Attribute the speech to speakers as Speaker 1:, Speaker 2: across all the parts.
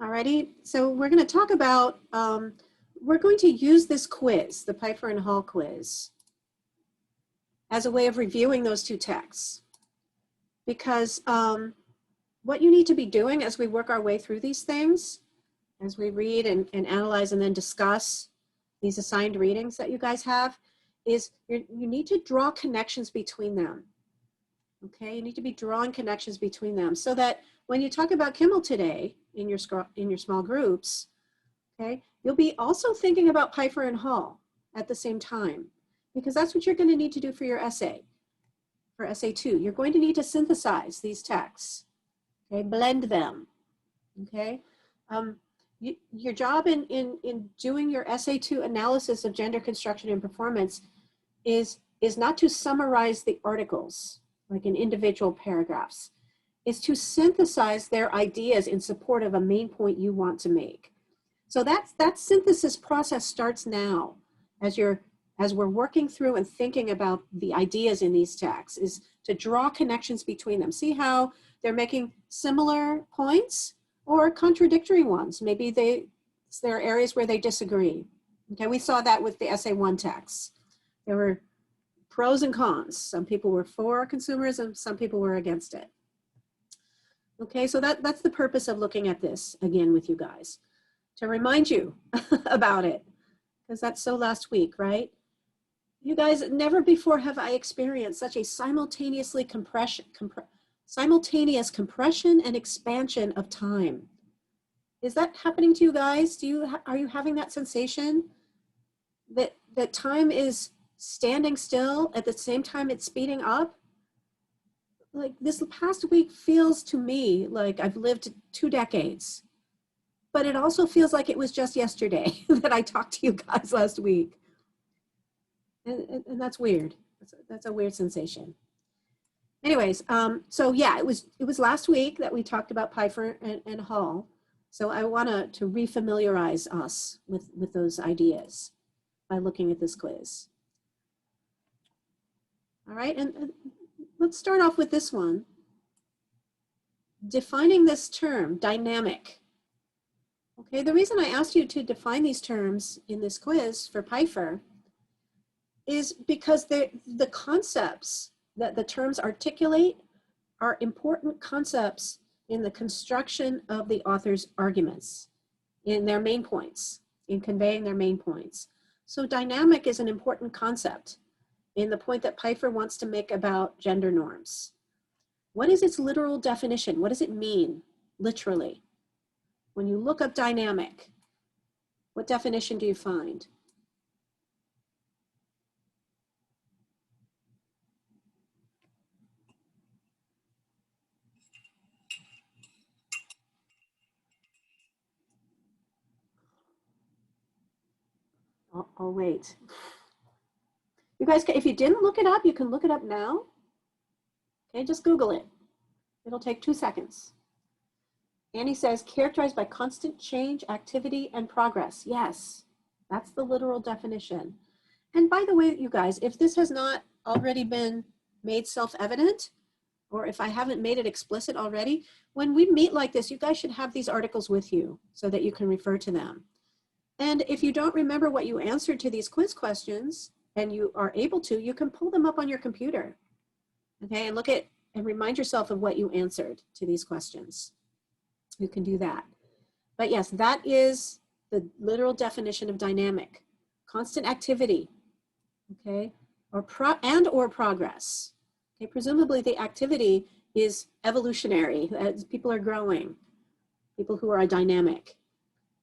Speaker 1: Alrighty, so we're going to talk about, we're going to use this quiz, the Pfeiffer and Hall quiz, as a way of reviewing those two texts. Because what you need to be doing as we work our way through these things, as we read and analyze and then discuss these assigned readings that you guys have, is you need to draw connections between them. Okay, you need to be drawing connections between them so that when you talk about Kimmel today in your small groups, okay, you'll be also thinking about Pfeiffer and Hall at the same time, because that's what you're going to need to do for your essay, for essay 2. You're going to need to synthesize these texts, okay, blend them, okay. Your job in doing your essay 2 analysis of gender construction and performance is not to summarize the articles like in individual paragraphs, is to synthesize their ideas in support of a main point you want to make. So that synthesis process starts now as we're working through and thinking about the ideas in these texts, is to draw connections between them. See how they're making similar points or contradictory ones. Maybe there are areas where they disagree. Okay, we saw that with the essay 1 text. There were pros and cons. Some people were for consumerism, some people were against it. Okay, so that's the purpose of looking at this again with you guys, to remind you about it, because that's so last week, right? You guys, never before have I experienced such a simultaneous compression and expansion of time. Is that happening to you guys? Are you having that sensation that time is standing still at the same time it's speeding up? Like this past week feels to me like I've lived 2 decades, but it also feels like it was just yesterday that I talked to you guys last week. And that's weird. That's a weird sensation. Anyways, so yeah, it was last week that we talked about Pfeiffer and Hall. So I want to refamiliarize us with those ideas by looking at this quiz. All right, and let's start off with this one. Defining this term, dynamic. Okay, the reason I asked you to define these terms in this quiz for Pfeiffer is because the concepts that the terms articulate are important concepts in the construction of the author's arguments, in their main points, in conveying their main points. So dynamic is an important concept in the point that Pfeiffer wants to make about gender norms. What is its literal definition? What does it mean, literally? When you look up dynamic, what definition do you find? I'll wait. You guys, if you didn't look it up, you can look it up now. Okay, just Google it. It'll take 2 seconds. Annie says, characterized by constant change, activity, and progress. Yes, that's the literal definition. And by the way, you guys, if this has not already been made self-evident, or if I haven't made it explicit already, when we meet like this, you guys should have these articles with you so that you can refer to them. And if you don't remember what you answered to these quiz questions, and you are able to, you can pull them up on your computer, okay, and look at and remind yourself of what you answered to these questions. You can do that. But yes, that is the literal definition of dynamic. Constant activity, okay, or progress. Okay, presumably the activity is evolutionary, as people are growing, people who are dynamic.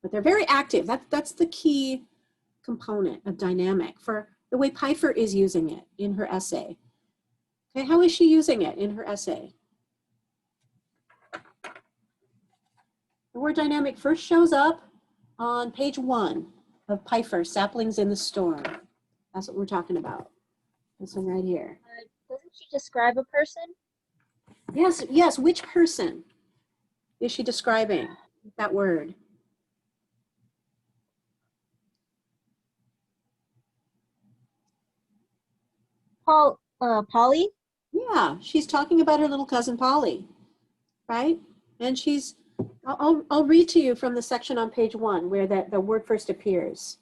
Speaker 1: But they're very active. That's the key component of dynamic for the way Pfeiffer is using it in her essay. Okay, how is she using it in her essay? The word dynamic first shows up on page 1 of Pfeiffer, Saplings in the Storm. That's what we're talking about. This one right here.
Speaker 2: Doesn't she describe a person?
Speaker 1: Yes, yes. Which person is she describing with that word?
Speaker 2: Polly?
Speaker 1: Yeah, she's talking about her little cousin Polly, right? And she's I'll read to you from the section on page 1 where the word first appears.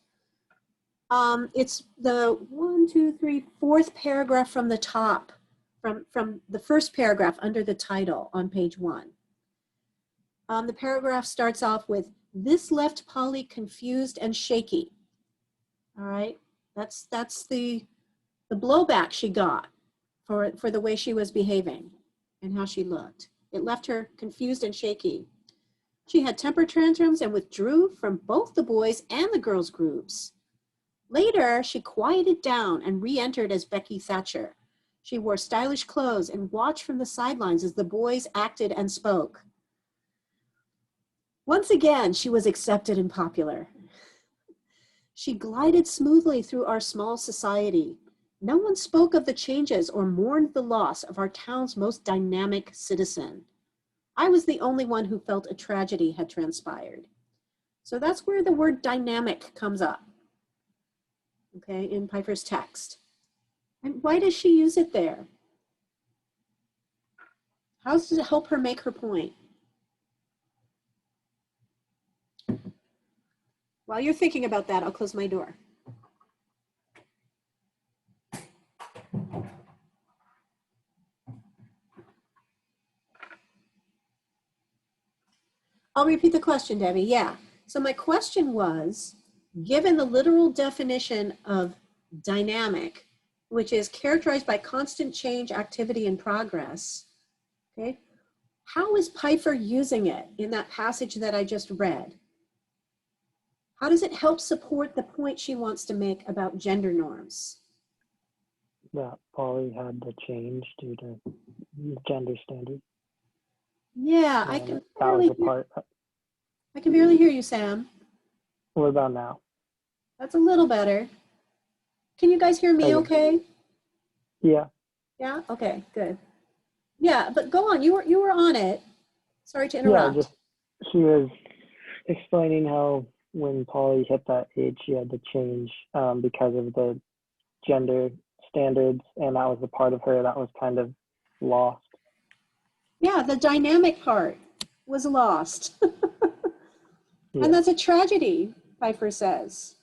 Speaker 1: It's the 4th paragraph from the top, from the first paragraph under the title on page 1. The paragraph starts off with, "This left Polly confused and shaky." All right, that's the blowback she got for the way she was behaving and how she looked. It left her confused and shaky. She had temper tantrums and withdrew from both the boys and the girls' groups. Later, she quieted down and re-entered as Becky Thatcher. She wore stylish clothes and watched from the sidelines as the boys acted and spoke. Once again, she was accepted and popular. She glided smoothly through our small society. No one spoke of the changes or mourned the loss of our town's most dynamic citizen. I was the only one who felt a tragedy had transpired. So that's where the word dynamic comes up, okay, in Piper's text. And why does she use it there? How does it help her make her point? While you're thinking about that, I'll close my door. I'll repeat the question, Debbie. Yeah. So my question was, given the literal definition of dynamic, which is characterized by constant change, activity, and progress, okay, how is Piper using it in that passage that I just read? How does it help support the point she wants to make about gender norms?
Speaker 3: That Polly had to change due to gender standards.
Speaker 1: Yeah, I can barely hear you, Sam.
Speaker 3: What about now?
Speaker 1: That's a little better. Can you guys hear me okay?
Speaker 3: Yeah.
Speaker 1: Yeah, okay, good. Yeah, but go on, you were on it. Sorry to interrupt.
Speaker 3: Yeah, she was explaining how when Polly hit that age, she had to change because of the gender standards, and that was the part of her that was kind of lost.
Speaker 1: Yeah, the dynamic part was lost.
Speaker 3: Yeah.
Speaker 1: And that's a tragedy, Piper says,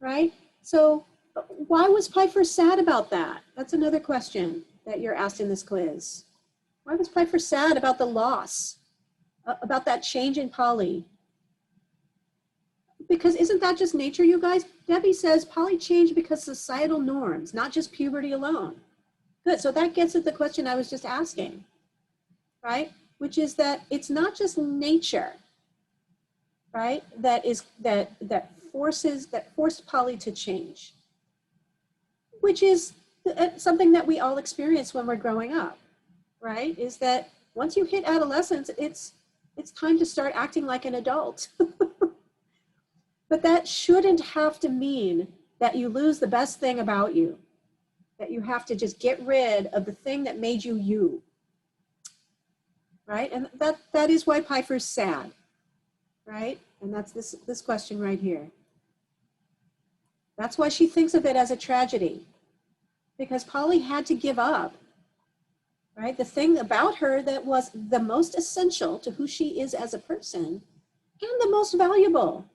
Speaker 1: right? So why was Piper sad about that? That's another question that you're asked in this quiz. Why was Piper sad about the loss, about that change in Polly? Because isn't that just nature, you guys? Debbie says Polly changed because societal norms, not just puberty alone. Good, so that gets at the question I was just asking, right? Which is that it's not just nature, right? That forced Polly to change, which is something that we all experience when we're growing up, right? Is that once you hit adolescence, it's time to start acting like an adult. But that shouldn't have to mean that you lose the best thing about you, that you have to just get rid of the thing that made you you, right? And that is why Piper's sad, right? And that's this question right here. That's why she thinks of it as a tragedy, because Polly had to give up, right? The thing about her that was the most essential to who she is as a person and the most valuable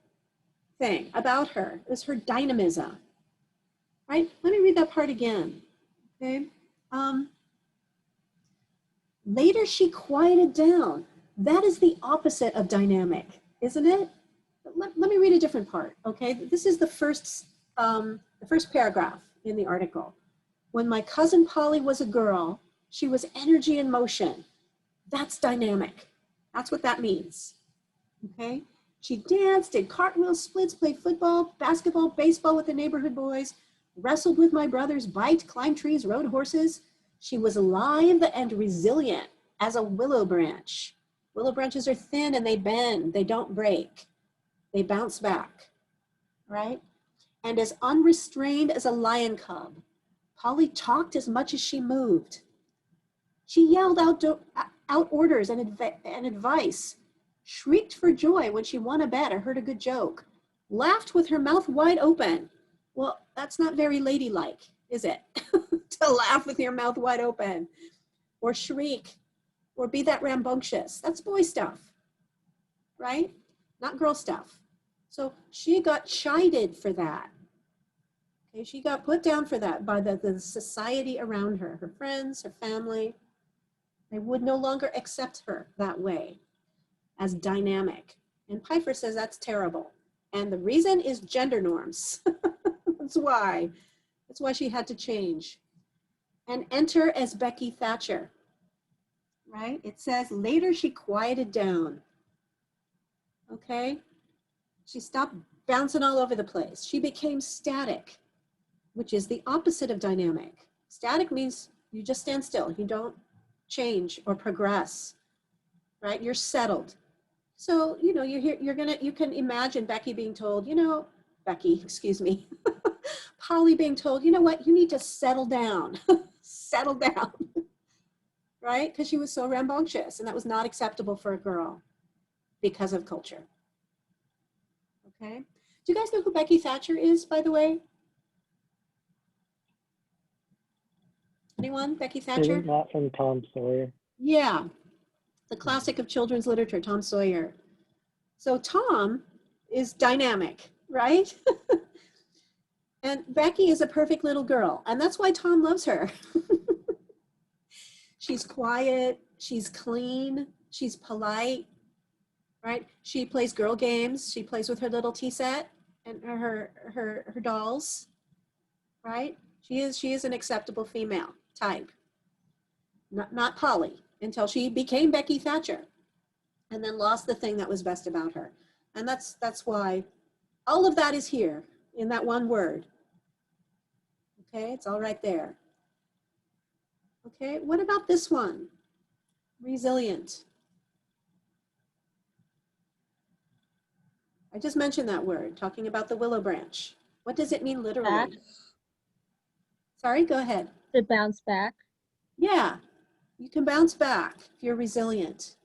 Speaker 1: thing about her is her dynamism, right? Let me read that part again, okay? Later she quieted down. That is the opposite of dynamic, isn't it? Let me read a different part, okay? This is the first paragraph in the article. When my cousin Polly was a girl, she was energy in motion. That's dynamic. That's what that means, okay? She danced, did cartwheels, splits, played football, basketball, baseball with the neighborhood boys, wrestled with my brothers, biked, climbed trees, rode horses. She was alive and resilient as a willow branch. Willow branches are thin and they bend, they don't break. They bounce back, right? And as unrestrained as a lion cub. Polly talked as much as she moved. She yelled out orders and advice, shrieked for joy when she won a bet or heard a good joke, laughed with her mouth wide open. Well, that's not very ladylike, is it? To laugh with your mouth wide open, or shriek, or be that rambunctious. That's boy stuff, right? Not girl stuff. So she got chided for that. Okay, she got put down for that by the society around her, her friends, her family. They would no longer accept her that way as dynamic. And Piper says that's terrible. And the reason is gender norms. That's why. That's why she had to change. And enter as Becky Thatcher, right? It says later she quieted down. Okay? She stopped bouncing all over the place. She became static, which is the opposite of dynamic. Static means you just stand still. You don't change or progress, right? You're settled. So, you know, you can imagine Becky being told, you know, Becky, excuse me, Polly being told, you know what, you need to settle down, settle down, right? Because she was so rambunctious and that was not acceptable for a girl because of culture. Okay. Do you guys know who Becky Thatcher is, by the way? Anyone? Becky Thatcher?
Speaker 3: Isn't that from Tom Sawyer?
Speaker 1: Yeah, the classic of children's literature, Tom Sawyer. So Tom is dynamic, right? And Becky is a perfect little girl. And that's why Tom loves her. She's quiet, she's clean, she's polite, right? She plays girl games. She plays with her little tea set and her dolls, right? She is an acceptable female type. Not Polly, until she became Becky Thatcher and then lost the thing that was best about her. And that's why all of that is here in that one word. Okay, it's all right there. Okay, what about this one? Resilient. I just mentioned that word, talking about the willow branch. What does it mean literally?
Speaker 2: Back.
Speaker 1: Sorry, go ahead.
Speaker 2: To bounce back.
Speaker 1: Yeah, you can bounce back if you're resilient,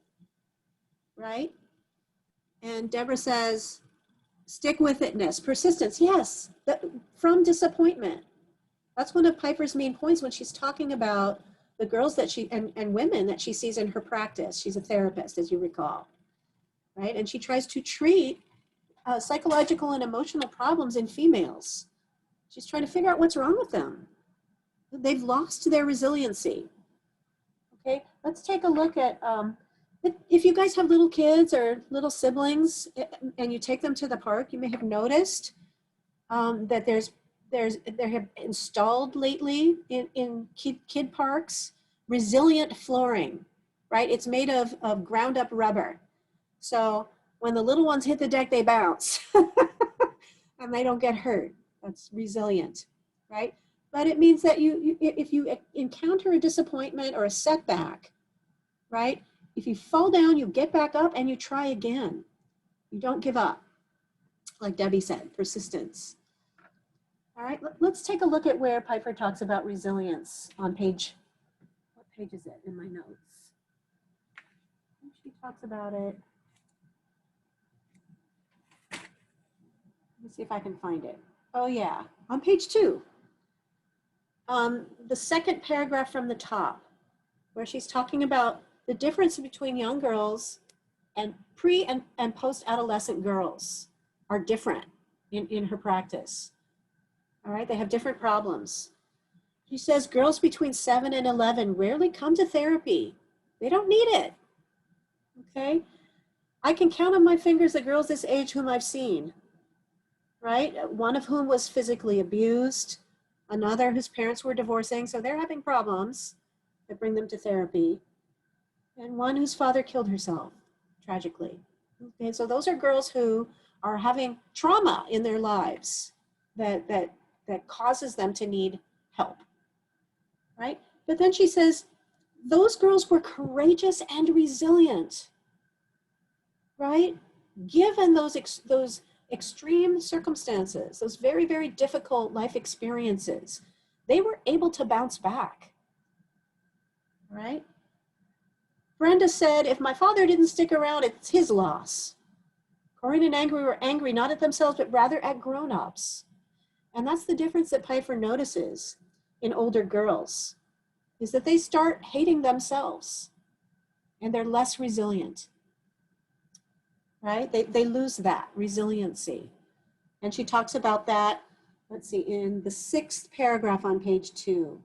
Speaker 1: right? And Deborah says, stick with itness, persistence. Yes, from disappointment. That's one of Piper's main points when she's talking about the girls that she, and women that she sees in her practice. She's a therapist, as you recall, right? And she tries to treat psychological and emotional problems in females. She's trying to figure out what's wrong with them. They've lost their resiliency. Okay, let's take a look at, if you guys have little kids or little siblings and you take them to the park, you may have noticed that there have installed lately in kid parks resilient flooring, right? It's made of ground up rubber. So when the little ones hit the deck, they bounce and they don't get hurt. That's resilient, right? But it means that if you encounter a disappointment or a setback, right? If you fall down, you get back up and you try again. You don't give up. Like Debbie said, persistence. All right, let's take a look at where Piper talks about resilience on page, what page is it in my notes? She talks about it. Let me see if I can find it. Oh yeah, on page 2. The second paragraph from the top, where she's talking about the difference between young girls and pre and post-adolescent girls are different in her practice. All right, they have different problems. She says girls between 7 and 11 rarely come to therapy. They don't need it, okay? I can count on my fingers the girls this age whom I've seen, right? One of whom was physically abused, another whose parents were divorcing, so they're having problems that bring them to therapy, and one whose father killed herself, tragically. Okay, so those are girls who are having trauma in their lives that causes them to need help, right? But then she says, those girls were courageous and resilient, right? Given those extreme circumstances, those very, very difficult life experiences, they were able to bounce back, right? Brenda said, if my father didn't stick around, it's his loss. Corinne and Angry were angry not at themselves, but rather at grown-ups. And that's the difference that Piper notices in older girls, is that they start hating themselves and they're less resilient. right? They lose that resiliency. And she talks about that, let's see, in the 6th paragraph on page 2,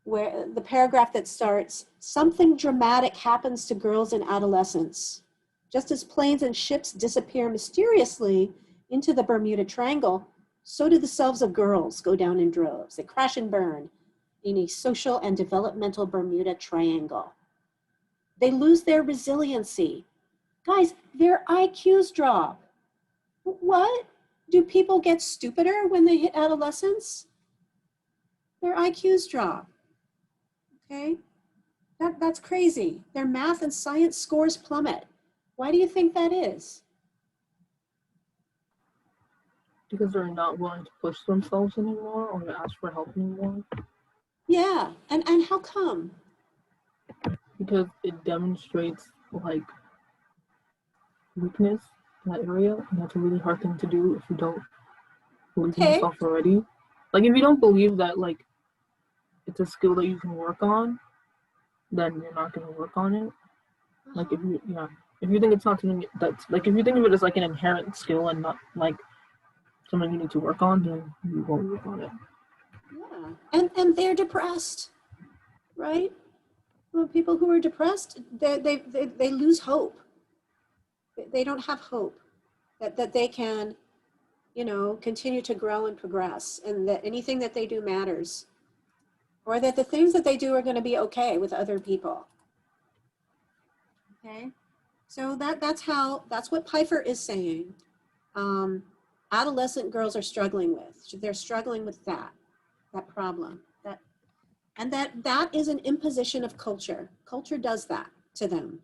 Speaker 1: where the paragraph that starts, something dramatic happens to girls in adolescence. Just as planes and ships disappear mysteriously into the Bermuda Triangle, so do the selves of girls go down in droves. They crash and burn in a social and developmental Bermuda Triangle. They lose their resiliency. Guys, their IQs drop. What? Do people get stupider when they hit adolescence? Their IQs drop. Okay? That's crazy. Their math and science scores plummet. Why do you think that is?
Speaker 4: Because they're not willing to push themselves anymore or to ask for help anymore.
Speaker 1: Yeah, and how come?
Speaker 4: Because it demonstrates like weakness in that area, and that's a really hard thing to do if you don't believe in
Speaker 1: Okay.
Speaker 4: yourself already. Like if you don't believe that like it's a skill that you can work on, then you're not gonna work on it. Like if you if you think it's not something that's like if you think of it as like an inherent skill and not like something you need to work on, then you won't work on it.
Speaker 1: Yeah, and they're depressed, right? Well, people who are depressed, they lose hope. They don't have hope that they can, continue to grow and progress, and that anything that they do matters, or that the things that they do are going to be okay with other people. Okay, so that's what Pfeiffer is saying. Adolescent girls are struggling with. They're struggling with that problem. That is an imposition of culture. Culture does that to them.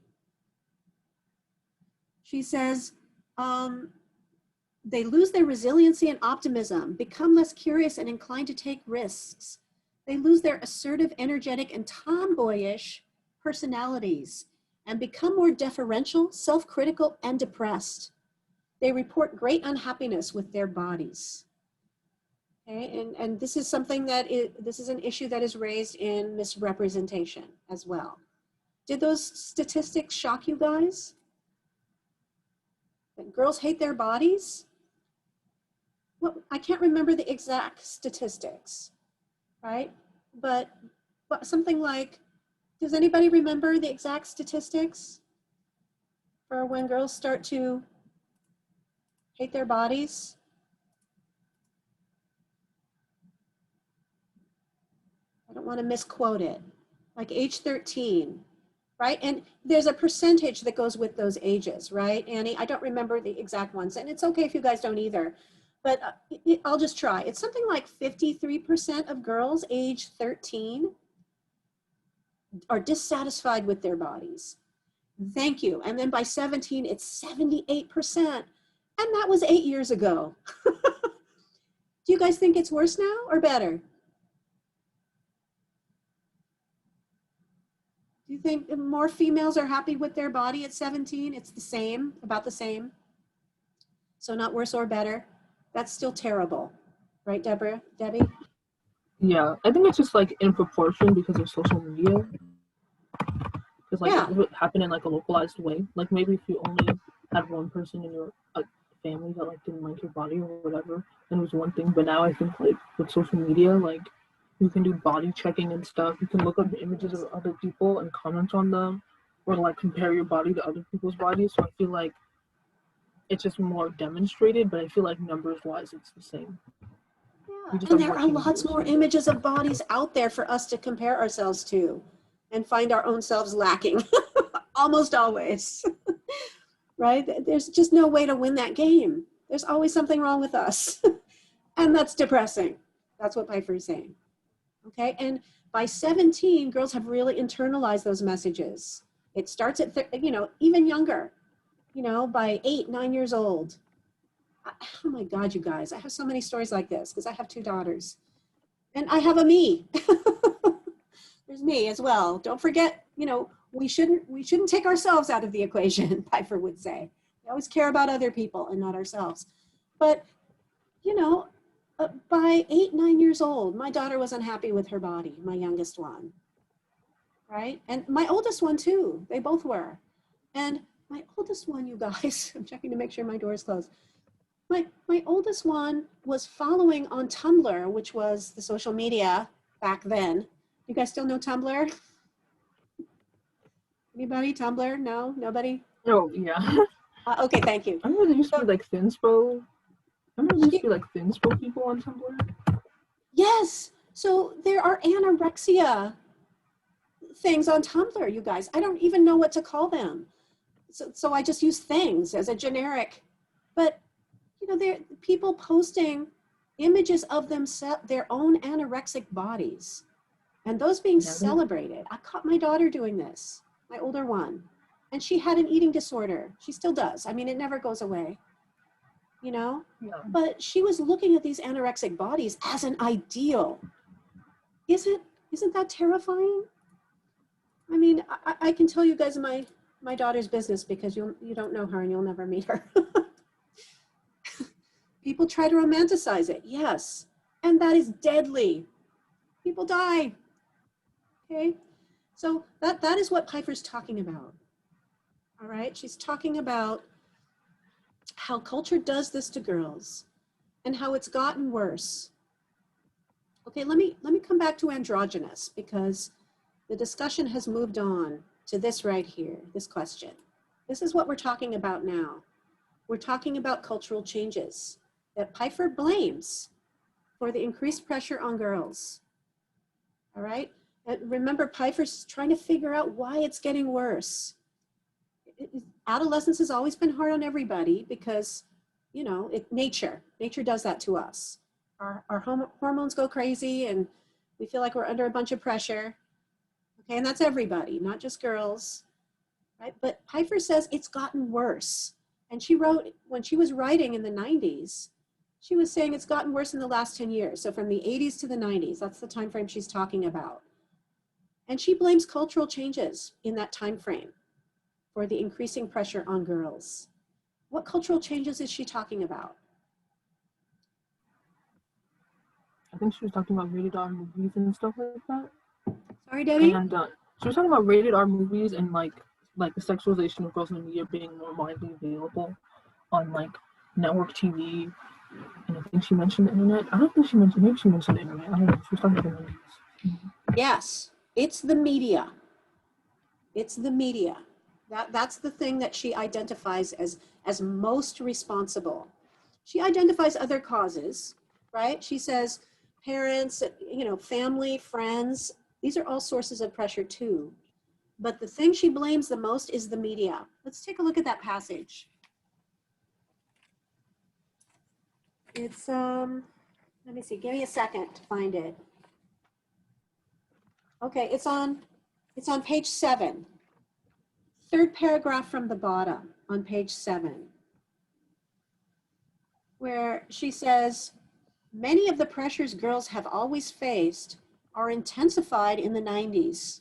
Speaker 1: She says, they lose their resiliency and optimism, become less curious and inclined to take risks. They lose their assertive, energetic, and tomboyish personalities and become more deferential, self-critical, and depressed. They report great unhappiness with their bodies. Okay, and this is something this is an issue that is raised in misrepresentation as well. Did those statistics shock you guys? That girls hate their bodies? Well, I can't remember the exact statistics, right? But something like, does anybody remember the exact statistics for when girls start to hate their bodies? I don't want to misquote it. Like age 13, right? And there's a percentage that goes with those ages, right, Annie? I don't remember the exact ones, and it's okay if you guys don't either, but I'll just try. It's something like 53% of girls age 13 are dissatisfied with their bodies. Thank you. And then by 17, it's 78%. And that was 8 years ago. Do you guys think it's worse now or better? Do you think more females are happy with their body at 17? It's the same, about the same. So not worse or better. That's still terrible. Right, Debbie?
Speaker 4: Yeah, I think it's just like in proportion because of social media. Because like if it happened in like a localized way, like maybe if you only had one person in your family that like didn't like your body or whatever, then it was one thing. But now I think like with social media, like you can do body checking and stuff. You can look up images of other people and comment on them, or like compare your body to other people's bodies. So I feel like it's just more demonstrated, but I feel like numbers wise, it's the same.
Speaker 1: Yeah, and there are lots more images of bodies out there for us to compare ourselves to and find our own selves lacking, almost always, right? There's just no way to win that game. There's always something wrong with us, and that's depressing. That's what Pfeiffer is saying, okay? And by 17, girls have really internalized those messages. It starts at, even younger, by 8, 9 years old. Oh my God, you guys, I have so many stories like this because I have 2 daughters and I have a me. There's me as well. Don't forget, we shouldn't take ourselves out of the equation, Pfeiffer would say. We always care about other people and not ourselves. But, by 8, 9 years old, my daughter was unhappy with her body, my youngest one, right? And my oldest one too, they both were. And my oldest one, you guys, I'm checking to make sure my door is closed. My oldest one was following on Tumblr, which was the social media back then. You guys still know Tumblr? Anybody? Tumblr? No? Nobody?
Speaker 4: Oh, yeah.
Speaker 1: Okay, thank you.
Speaker 4: I remember there used to be like Thinspo. I remember there used to be like Thinspo people on Tumblr.
Speaker 1: Yes. So there are anorexia things on Tumblr, you guys. I don't even know what to call them. So I just use things as a generic. But, you know, there are people posting images of themselves, their own anorexic bodies, and those being celebrated. I caught my daughter doing this, my older one, and she had an eating disorder. She still does. I mean, it never goes away, you know?
Speaker 4: Yeah.
Speaker 1: But she was looking at these anorexic bodies as an ideal. Isn't that terrifying? I mean, I can tell you guys my daughter's business because you don't know her and you'll never meet her. People try to romanticize it, yes, and that is deadly. People die. Okay, so that is what Piper's talking about. All right, she's talking about how culture does this to girls and how it's gotten worse. Okay, let me come back to androgynous because the discussion has moved on to this right here, this question. This is what we're talking about now. We're talking about cultural changes that Piper blames for the increased pressure on girls. All right, and remember, Piper's trying to figure out why it's getting worse. Adolescence has always been hard on everybody because, you know, nature does that to us. Our hormones go crazy and we feel like we're under a bunch of pressure. Okay, and that's everybody, not just girls, right? But Piper says it's gotten worse. And she wrote, when she was writing in the 90s, she was saying it's gotten worse in the last 10 years. So from the 80s to the 90s, that's the time frame she's talking about. And she blames cultural changes in that time frame for the increasing pressure on girls. What cultural changes is she talking about?
Speaker 4: I think she was talking about rated R movies and stuff like that.
Speaker 1: Sorry, Debbie?
Speaker 4: And she was talking about rated R movies and like the sexualization of girls in the media being more widely available on like network TV. And I think she mentioned the internet. I don't think she mentioned, maybe she mentioned the internet. I don't know. She was talking about the movies.
Speaker 1: Yes, it's the media. It's the media. That's the thing that she identifies as most responsible. She identifies other causes, right? She says parents, you know, family, friends, these are all sources of pressure too. But the thing she blames the most is the media. Let's take a look at that passage. It's, let me see, give me a second to find it. Okay, it's on page 7. Third paragraph from the bottom on page 7, where she says, many of the pressures girls have always faced are intensified in the 90s.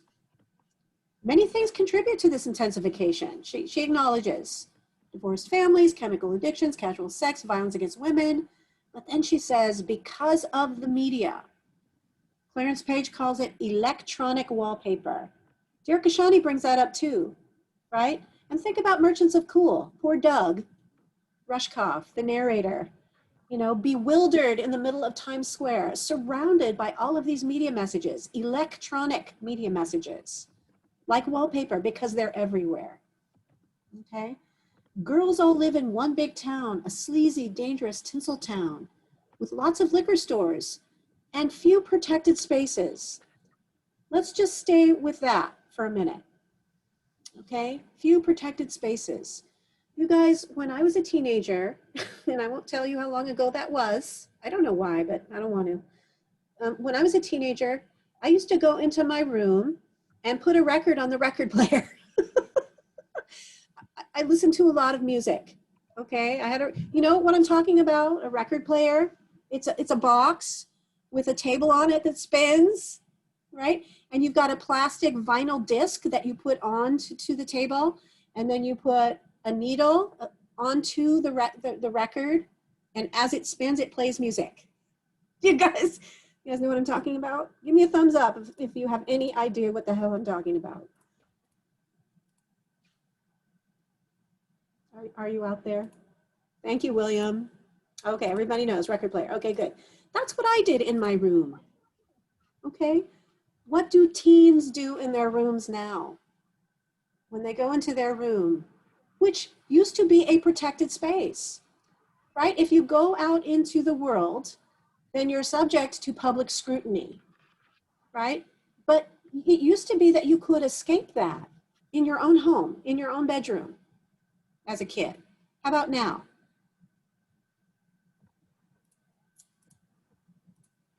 Speaker 1: Many things contribute to this intensification. She acknowledges divorced families, chemical addictions, casual sex, violence against women. But then she says, because of the media, Clarence Page calls it electronic wallpaper. Dear Kashani brings that up too, right? And think about Merchants of Cool. Poor Doug Rushkoff, the narrator, you know, bewildered in the middle of Times Square, surrounded by all of these media messages, electronic media messages, like wallpaper, because they're everywhere, okay? Girls all live in one big town, a sleazy, dangerous tinsel town with lots of liquor stores and few protected spaces. Let's just stay with that for a minute, okay? Few protected spaces. You guys, when I was a teenager, and I won't tell you how long ago that was, I don't know why, but I don't want to. When I was a teenager, I used to go into my room and put a record on the record player. I listened to a lot of music, okay? I had you know what I'm talking about? A record player. It's a box with a table on it that spins, right? And you've got a plastic vinyl disc that you put on to the table, and then you put a needle onto the record, and as it spins, it plays music. You guys know what I'm talking about? Give me a thumbs up if you have any idea what the hell I'm talking about. Are you out there? Thank you, William. Okay, everybody knows record player. Okay, good. That's what I did in my room. Okay, what do teens do in their rooms now? When they go into their room, which used to be a protected space, right? If you go out into the world, then you're subject to public scrutiny, right? But it used to be that you could escape that in your own home, in your own bedroom as a kid. How about now?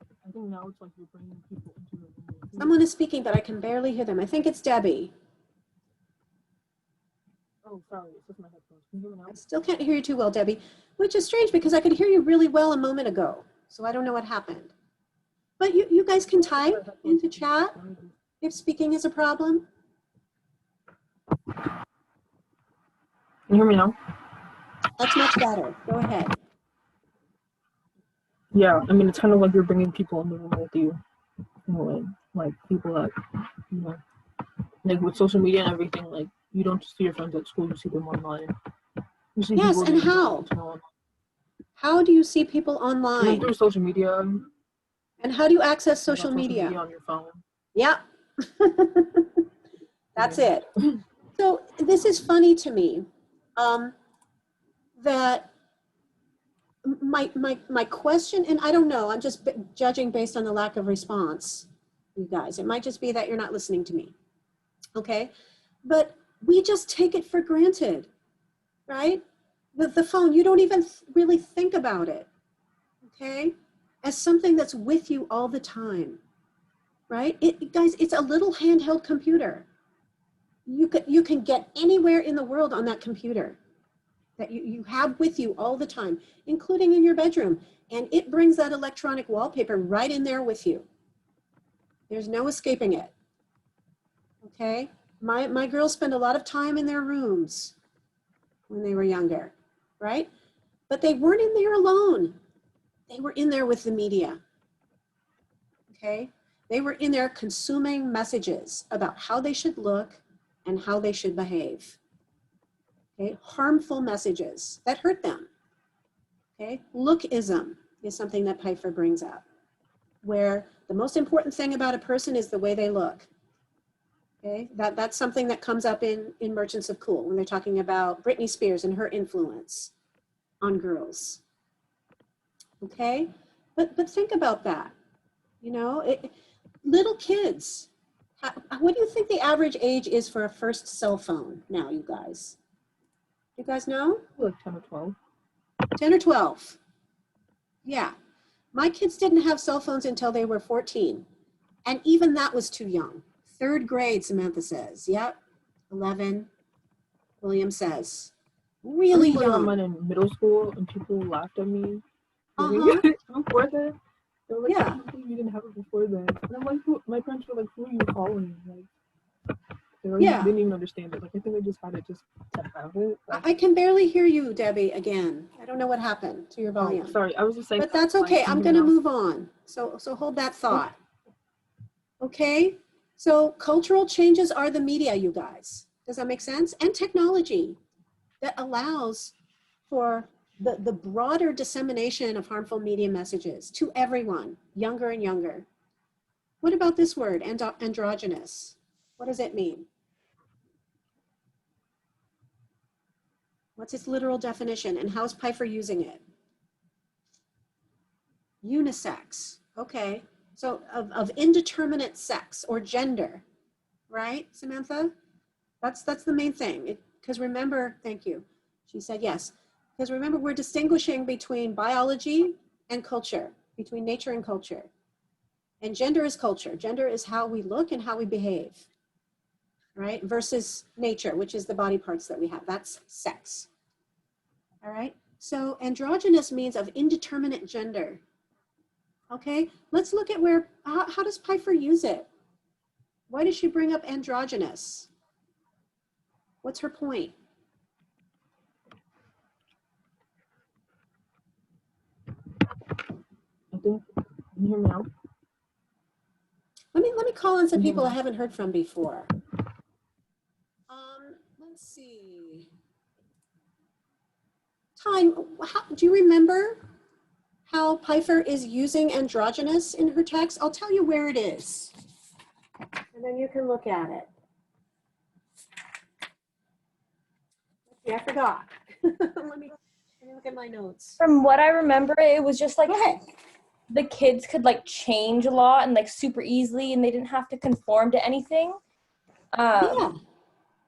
Speaker 4: I think now it's like you're bringing people into the room.
Speaker 1: Someone is speaking, but I can barely hear them. I think it's Debbie.
Speaker 4: Oh, sorry, it's just my headphones. Can you hear me now?
Speaker 1: I still can't hear you too well, Debbie, which is strange because I could hear you really well a moment ago. So I don't know what happened. But you guys can type into chat if speaking is a problem.
Speaker 4: Can you hear me now?
Speaker 1: That's much better. Go ahead.
Speaker 4: Yeah, I mean, it's kind of like you're bringing people in the room with you. In a way, like people that, you know, like with social media and everything, like you don't just see your friends at school, you see them online. You see
Speaker 1: Yes,
Speaker 4: people
Speaker 1: and how? How do you see people online?
Speaker 4: Through social media.
Speaker 1: And how do you access social
Speaker 4: media
Speaker 1: media?
Speaker 4: on your phone.
Speaker 1: Yeah. That's it. So this is funny to me, that my question, and I don't know, I'm just judging based on the lack of response, you guys. It might just be that you're not listening to me, okay? But we just take it for granted, right? The phone, you don't even really think about it, okay? As something that's with you all the time, right? Guys, it's a little handheld computer. You can get anywhere in the world on that computer that you have with you all the time, including in your bedroom. And it brings that electronic wallpaper right in there with you. There's no escaping it, okay? My girls spend a lot of time in their rooms when they were younger, right? But they weren't in there alone. They were in there with the media, okay? They were in there consuming messages about how they should look and how they should behave. Okay, harmful messages that hurt them. Okay, lookism is something that Pfeiffer brings up, where the most important thing about a person is the way they look. Okay, that's something that comes up in Merchants of Cool when they're talking about Britney Spears and her influence on girls. Okay, but think about that. You know, little kids. What do you think the average age is for a first cell phone now, you guys? You guys know?
Speaker 4: Like 10 or 12.
Speaker 1: 10 or 12. Yeah. My kids didn't have cell phones until they were 14. And even that was too young. 3rd grade, Samantha says. Yep. 11. William says. Really
Speaker 4: I remember
Speaker 1: young.
Speaker 4: mine in middle school and people laughed at me. Before that, they were like,
Speaker 1: yeah.
Speaker 4: You didn't have it before then. And I'm like, my parents were like, who are you calling? Like, they didn't even understand it. Like, I think they just had it just to have it. Like,
Speaker 1: I can barely hear you, Debbie, again. I don't know what happened to your volume.
Speaker 4: Oh, sorry, I was just saying.
Speaker 1: But that's okay. I'm going to move on. So hold that thought. Okay? So cultural changes are the media, you guys. Does that make sense? And technology that allows for the broader dissemination of harmful media messages to everyone, younger and younger. What about this word, androgynous? What does it mean? What's its literal definition and how is Pfeiffer using it? Unisex, okay. So of indeterminate sex or gender, right, Samantha? That's the main thing. Because remember, thank you. She said yes. Because remember, we're distinguishing between biology and culture, between nature and culture. And gender is culture. Gender is how we look and how we behave, right? Versus nature, which is the body parts that we have. That's sex. All right. So androgynous means of indeterminate gender. Okay, let's look at how does Pfeiffer use it? Why does she bring up androgynous? What's her point?
Speaker 4: I think, can you hear me now?
Speaker 1: Let me call on some people I haven't heard from before. Let's see. Time, do you remember how Pfeiffer is using androgynous in her text? I'll tell you where it is, and then you can look at it. Yeah, I forgot. Let me look at my notes.
Speaker 2: From what I remember, it was just like
Speaker 1: Go ahead.
Speaker 2: the kids could like change a lot and like super easily, and they didn't have to conform to anything.
Speaker 1: Yeah.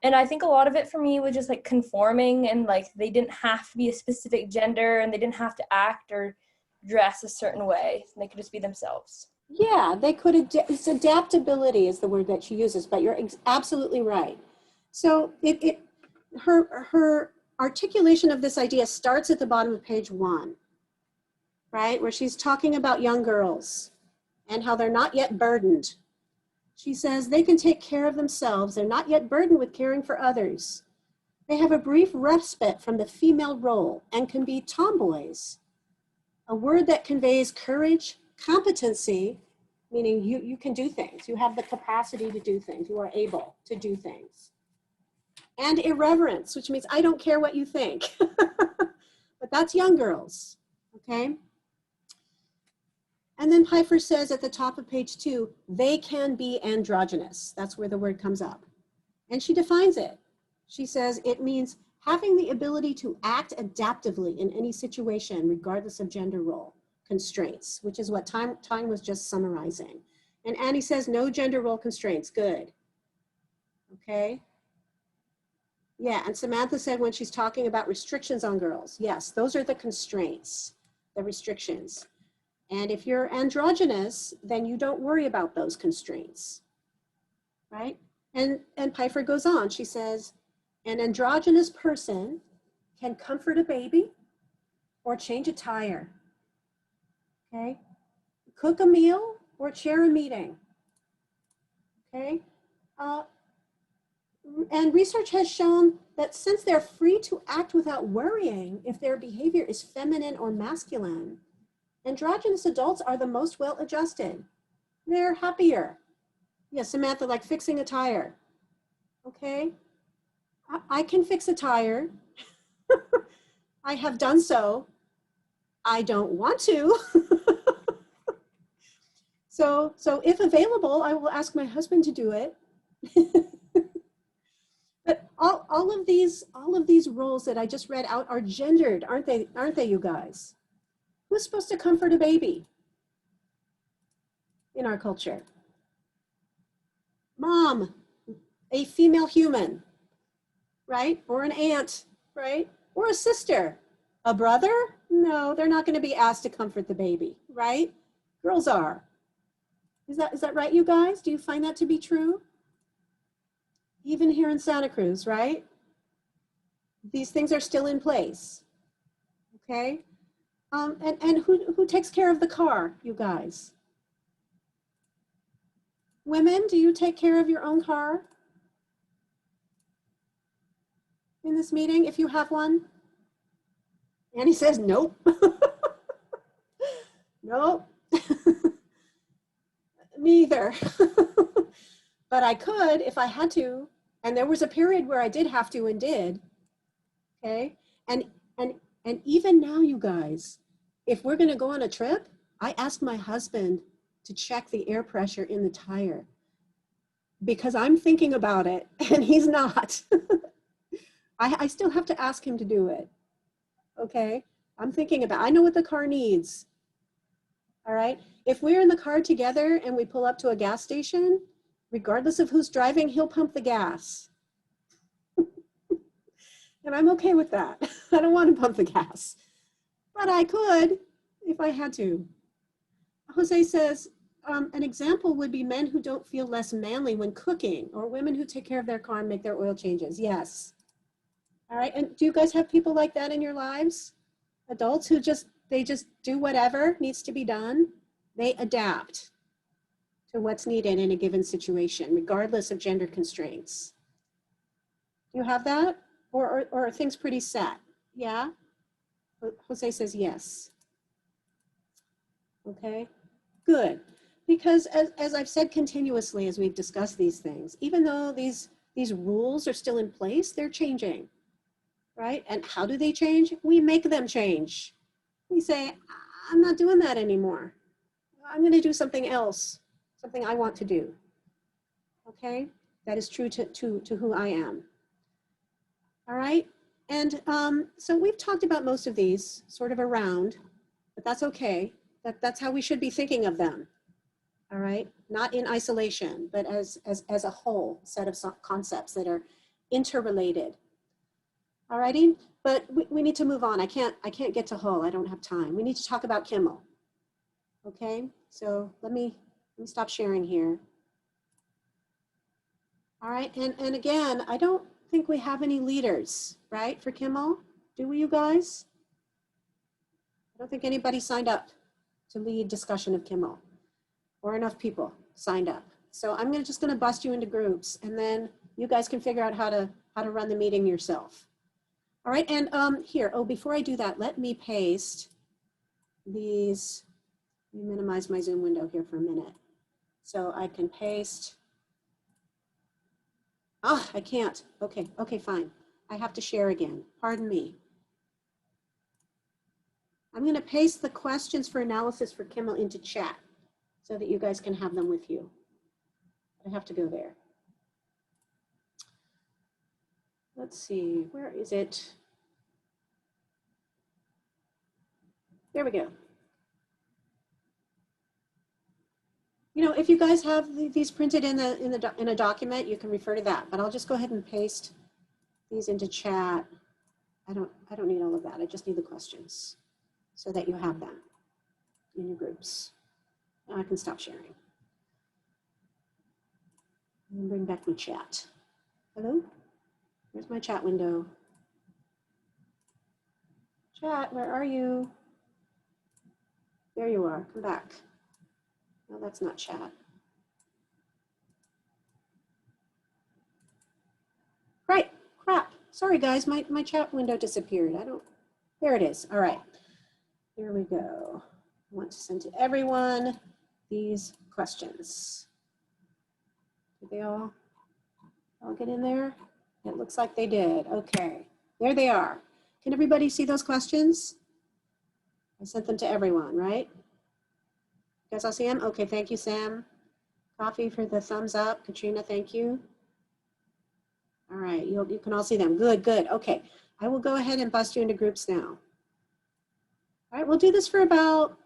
Speaker 2: And I think a lot of it for me was just like conforming, and like they didn't have to be a specific gender, and they didn't have to act or dress a certain way. They could just be themselves.
Speaker 1: Yeah, they could, it's adaptability is the word that she uses, but you're absolutely right. So her articulation of this idea starts at the bottom of page 1, right? Where she's talking about young girls and how they're not yet burdened. She says they can take care of themselves. They're not yet burdened with caring for others. They have a brief respite from the female role and can be tomboys, a word that conveys courage, competency, meaning you can do things. You have the capacity to do things. You are able to do things. And irreverence, which means I don't care what you think. But that's young girls, okay? And then Pfeiffer says at the top of page 2, they can be androgynous. That's where the word comes up. And she defines it. She says it means having the ability to act adaptively in any situation, regardless of gender role constraints, which is what Time was just summarizing. And Annie says no gender role constraints, good. Okay. Yeah, and Samantha said when she's talking about restrictions on girls, yes, those are the constraints, the restrictions. And if you're androgynous, then you don't worry about those constraints, right? And Pfeiffer goes on, she says, an androgynous person can comfort a baby or change a tire, okay? Cook a meal or chair a meeting, okay? And research has shown that since they're free to act without worrying if their behavior is feminine or masculine, androgynous adults are the most well-adjusted. They're happier. Yeah, Samantha, like fixing a tire. Okay, I can fix a tire. I have done so. I don't want to. So if available, I will ask my husband to do it. But all of these roles that I just read out are gendered, aren't they, you guys? Who's supposed to comfort a baby in our culture? Mom, a female human, right? Or an aunt, right? Or a sister. A brother? No, they're not going to be asked to comfort the baby, right? Girls are. Is that right, you guys? Do you find that to be true? Even here in Santa Cruz, right? These things are still in place, okay? And who takes care of the car, you guys? Women, do you take care of your own car in this meeting if you have one? Annie says, nope. Nope. Me either. But I could if I had to. And there was a period where I did have to and did. Okay. And even now, you guys, if we're going to go on a trip, I ask my husband to check the air pressure in the tire because I'm thinking about it and he's not. I still have to ask him to do it. Okay. I'm thinking about, I know what the car needs. All right. If we're in the car together and we pull up to a gas station, regardless of who's driving, he'll pump the gas. And I'm okay with that. I don't want to pump the gas, but I could if I had to. Jose says, an example would be men who don't feel less manly when cooking, or women who take care of their car and make their oil changes. Yes. All right. And do you guys have people like that in your lives? Adults who they just do whatever needs to be done. They adapt to what's needed in a given situation, regardless of gender constraints. Do you have that? Or are things pretty set? Yeah? Jose says yes. Okay, good. Because as I've said continuously as we've discussed these things, even though these rules are still in place, they're changing. right? And how do they change? We make them change. We say, I'm not doing that anymore. I'm going to do something else, something I want to do. Okay, that is true to who I am. All right, and so we've talked about most of these sort of around, but that's okay. That's how we should be thinking of them. All right, not in isolation, but as a whole set of concepts that are interrelated. All righty, but we need to move on. I can't get to Hull. I don't have time. We need to talk about Kimmel. Okay, so let me stop sharing here. All right, and again, I don't think we have any leaders, right, for Kimmel. Do we, you guys? I don't think anybody signed up to lead discussion of Kimmel, or enough people signed up. So I'm just gonna bust you into groups, and then you guys can figure out how to run the meeting yourself. All right, and here, before I do that, let me paste these. Let me minimize my Zoom window here for a minute. So I can paste. Oh, I can't. Okay, fine. I have to share again. Pardon me. I'm going to paste the questions for analysis for Kimmel into chat so that you guys can have them with you. I have to go there. Let's see, where is it? There we go. You know, if you guys have these printed in a document, you can refer to that. But I'll just go ahead and paste these into chat. I don't need all of that. I just need the questions so that you have them in your groups. Now I can stop sharing. And bring back my chat. Hello? Where's my chat window? Chat, where are you? There you are. Come back. No, that's not chat. Right, crap. Sorry guys, my chat window disappeared. There it is. All right, here we go. I want to send to everyone these questions. Did they all get in there? It looks like they did. Okay, there they are. Can everybody see those questions? I sent them to everyone, right? You guys all see them? Okay, thank you, Sam. Coffee for the thumbs up. Katrina, thank you. All right, you can all see them. Good. Okay, I will go ahead and bust you into groups now. All right, we'll do this for about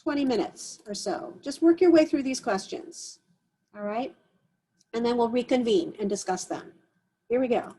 Speaker 1: 20 minutes or so. Just work your way through these questions. All right, and then we'll reconvene and discuss them. Here we go.